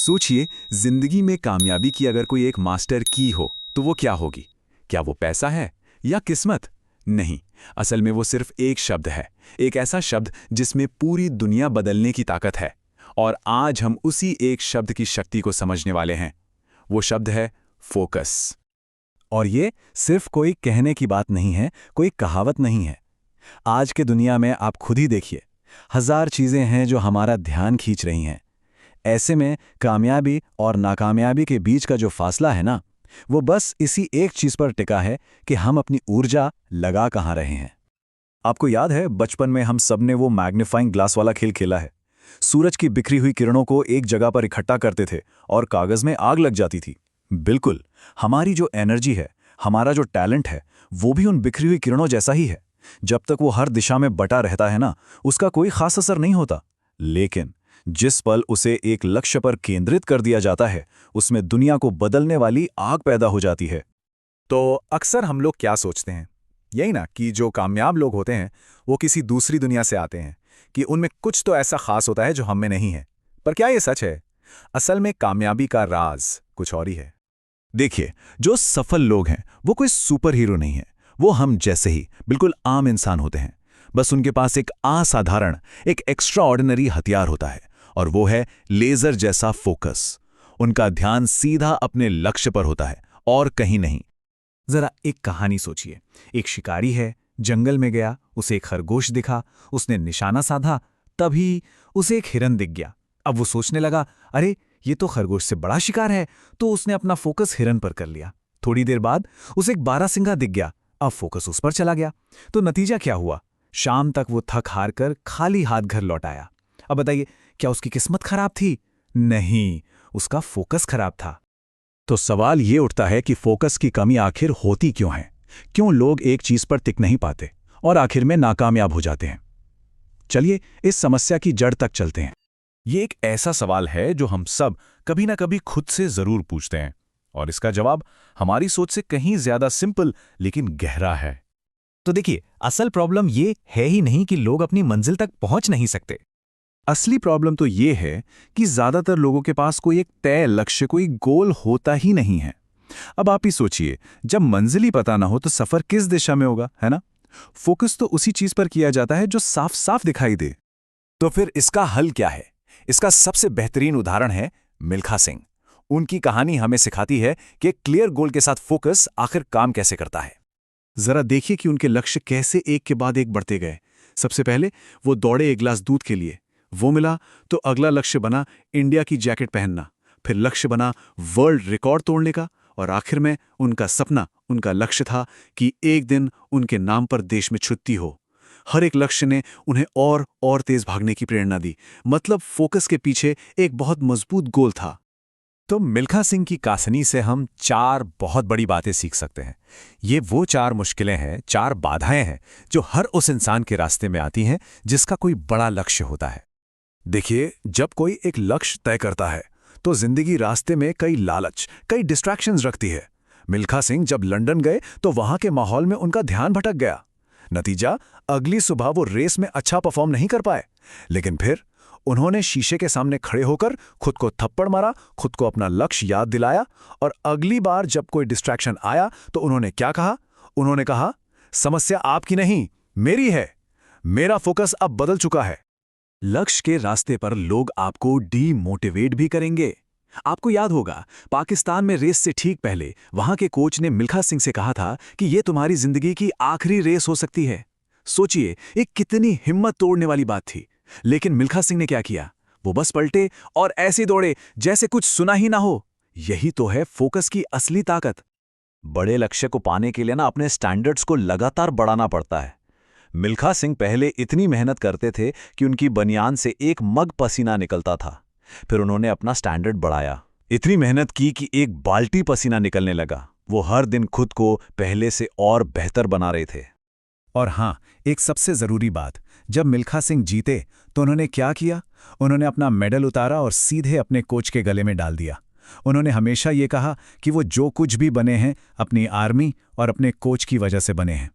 सोचिए, जिंदगी में कामयाबी की अगर कोई एक मास्टर की हो तो वो क्या होगी? क्या वो पैसा है या किस्मत? नहीं, असल में वो सिर्फ एक शब्द है, एक ऐसा शब्द जिसमें पूरी दुनिया बदलने की ताकत है। और आज हम उसी एक शब्द की शक्ति को समझने वाले हैं। वो शब्द है फोकस। और ये सिर्फ कोई कहने की बात नहीं है, कोई कहावत नहीं है। आज के दुनिया में आप खुद ही देखिए, हजार चीजें हैं जो हमारा ध्यान खींच रही हैं। ऐसे में कामयाबी और नाकामयाबी के बीच का जो फासला है ना, वो बस इसी एक चीज पर टिका है कि हम अपनी ऊर्जा लगा कहाँ रहे हैं। आपको याद है, बचपन में हम सब ने वो मैग्नीफाइंग ग्लास वाला खेल खेला है। सूरज की बिखरी हुई किरणों को एक जगह पर इकट्ठा करते थे और कागज में आग लग जाती थी। बिल्कुल, हमारी जो एनर्जी है, हमारा जो टैलेंट है, वो भी उन बिखरी हुई किरणों जैसा ही है। जब तक वो हर दिशा में बटा रहता है ना, उसका कोई खास असर नहीं होता। लेकिन जिस पल उसे एक लक्ष्य पर केंद्रित कर दिया जाता है, उसमें दुनिया को बदलने वाली आग पैदा हो जाती है। तो अक्सर हम लोग क्या सोचते हैं, यही ना, कि जो कामयाब लोग होते हैं वो किसी दूसरी दुनिया से आते हैं, कि उनमें कुछ तो ऐसा खास होता है जो हम में नहीं है। पर क्या ये सच है? असल में कामयाबी का राज कुछ और ही है। देखिए, जो सफल लोग हैं वो कोई सुपर हीरो नहीं है। वो हम जैसे ही बिल्कुल आम इंसान होते हैं। बस उनके पास एक असाधारण, एक एक्स्ट्रा ऑर्डिनरी हथियार होता है, और वो है लेजर जैसा फोकस। उनका ध्यान सीधा अपने लक्ष्य पर होता है और कहीं नहीं। जरा एक कहानी सोचिए। एक शिकारी है, जंगल में गया, उसे एक खरगोश दिखा, उसने निशाना साधा, तभी उसे एक हिरन दिख गया। अब वो सोचने लगा, अरे ये तो खरगोश से बड़ा शिकार है, तो उसने अपना फोकस हिरन पर कर लिया। थोड़ी देर बाद उसे एक बारहसिंगा दिख गया, अब फोकस उस पर चला गया। तो नतीजा क्या हुआ? शाम तक वो थक हार कर खाली हाथ घर लौट आया। अब बताइए, क्या उसकी किस्मत खराब थी? नहीं, उसका फोकस खराब था। तो सवाल ये उठता है कि फोकस की कमी आखिर होती क्यों है? क्यों लोग एक चीज पर टिक नहीं पाते और आखिर में नाकामयाब हो जाते हैं? चलिए इस समस्या की जड़ तक चलते हैं। ये एक ऐसा सवाल है जो हम सब कभी ना कभी खुद से जरूर पूछते हैं, और इसका जवाब हमारी सोच से कहीं ज्यादा सिंपल लेकिन गहरा है। तो देखिए, असल प्रॉब्लम ये है ही नहीं कि लोग अपनी मंजिल तक पहुंच नहीं सकते। असली प्रॉब्लम तो ये है कि ज्यादातर लोगों के पास कोई एक तय लक्ष्य, कोई गोल होता ही नहीं है। अब आप ही सोचिए, जब मंजिल ही पता ना हो तो सफर किस दिशा में होगा, है ना? फोकस तो उसी चीज पर किया जाता है जो साफ साफ दिखाई दे। तो फिर इसका हल क्या है? इसका सबसे बेहतरीन उदाहरण है मिल्खा सिंह। उनकी कहानी हमें सिखाती है कि क्लियर गोल के साथ फोकस आखिर काम कैसे करता है। जरा देखिए कि उनके लक्ष्य कैसे एक के बाद एक बढ़ते गए। सबसे पहले वो दौड़े एक गिलास दूध के लिए, वो मिला तो अगला लक्ष्य बना इंडिया की जैकेट पहनना, फिर लक्ष्य बना वर्ल्ड रिकॉर्ड तोड़ने का, और आखिर में उनका सपना, उनका लक्ष्य था कि एक दिन उनके नाम पर देश में छुट्टी हो। हर एक लक्ष्य ने उन्हें और तेज भागने की प्रेरणा दी। मतलब फोकस के पीछे एक बहुत मजबूत गोल था। तो मिल्खा सिंह की कहानी से हम 4 बहुत बड़ी बातें सीख सकते हैं। ये वो 4 मुश्किलें हैं, 4 बाधाएं हैं जो हर उस इंसान के रास्ते में आती हैं जिसका कोई बड़ा लक्ष्य होता है। देखिए, जब कोई एक लक्ष्य तय करता है तो जिंदगी रास्ते में कई लालच, कई डिस्ट्रैक्शंस रखती है। मिल्खा सिंह जब लंदन गए तो वहां के माहौल में उनका ध्यान भटक गया। नतीजा, अगली सुबह वो रेस में अच्छा परफॉर्म नहीं कर पाए। लेकिन फिर उन्होंने शीशे के सामने खड़े होकर खुद को थप्पड़ मारा, खुद को अपना लक्ष्य याद दिलाया, और अगली बार जब कोई डिस्ट्रैक्शन आया तो उन्होंने क्या कहा? उन्होंने कहा, समस्या आपकी नहीं, मेरी है। मेरा फोकस अब बदल चुका है। लक्ष्य के रास्ते पर लोग आपको डीमोटिवेट भी करेंगे। आपको याद होगा, पाकिस्तान में रेस से ठीक पहले वहां के कोच ने मिल्खा सिंह से कहा था कि यह तुम्हारी जिंदगी की आखिरी रेस हो सकती है। सोचिए, एक कितनी हिम्मत तोड़ने वाली बात थी। लेकिन मिल्खा सिंह ने क्या किया? वो बस पलटे और ऐसे दौड़े जैसे कुछ सुना ही ना हो। यही तो है फोकस की असली ताकत। बड़े लक्ष्य को पाने के लिए अपने स्टैंडर्ड्स को लगातार बढ़ाना पड़ता है। मिल्खा सिंह पहले इतनी मेहनत करते थे कि उनकी बनियान से एक मग पसीना निकलता था। फिर उन्होंने अपना स्टैंडर्ड बढ़ाया, इतनी मेहनत की कि एक बाल्टी पसीना निकलने लगा। वो हर दिन खुद को पहले से और बेहतर बना रहे थे। और हाँ, एक सबसे जरूरी बात, जब मिल्खा सिंह जीते तो उन्होंने क्या किया? उन्होंने अपना मेडल उतारा और सीधे अपने कोच के गले में डाल दिया। उन्होंने हमेशा ये कहा कि वो जो कुछ भी बने हैं अपनी आर्मी और अपने कोच की वजह से बने हैं।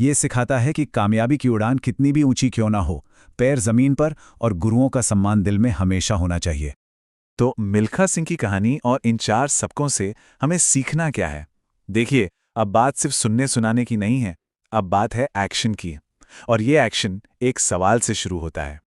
ये सिखाता है कि कामयाबी की उड़ान कितनी भी ऊंची क्यों ना हो, पैर जमीन पर और गुरुओं का सम्मान दिल में हमेशा होना चाहिए। तो मिल्खा सिंह की कहानी और इन 4 सबकों से हमें सीखना क्या है? देखिए, अब बात सिर्फ सुनने सुनाने की नहीं है, अब बात है एक्शन की। और ये एक्शन एक सवाल से शुरू होता है।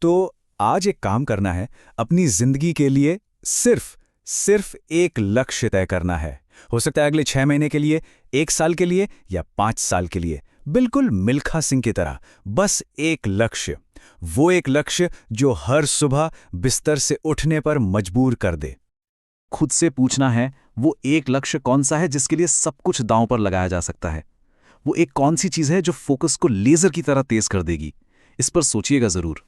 तो आज एक काम करना है, अपनी जिंदगी के लिए सिर्फ एक लक्ष्य तय करना है। हो सकता है अगले 6 महीने के लिए, 1 साल के लिए या 5 साल के लिए, बिल्कुल मिल्खा सिंह की तरह। बस एक लक्ष्य, वो एक लक्ष्य जो हर सुबह बिस्तर से उठने पर मजबूर कर दे। खुद से पूछना है, वो एक लक्ष्य कौन सा है जिसके लिए सब कुछ दांव पर लगाया जा सकता है? वो एक कौन सी चीज है जो फोकस को लेजर की तरह तेज कर देगी? इस पर सोचिएगा जरूर।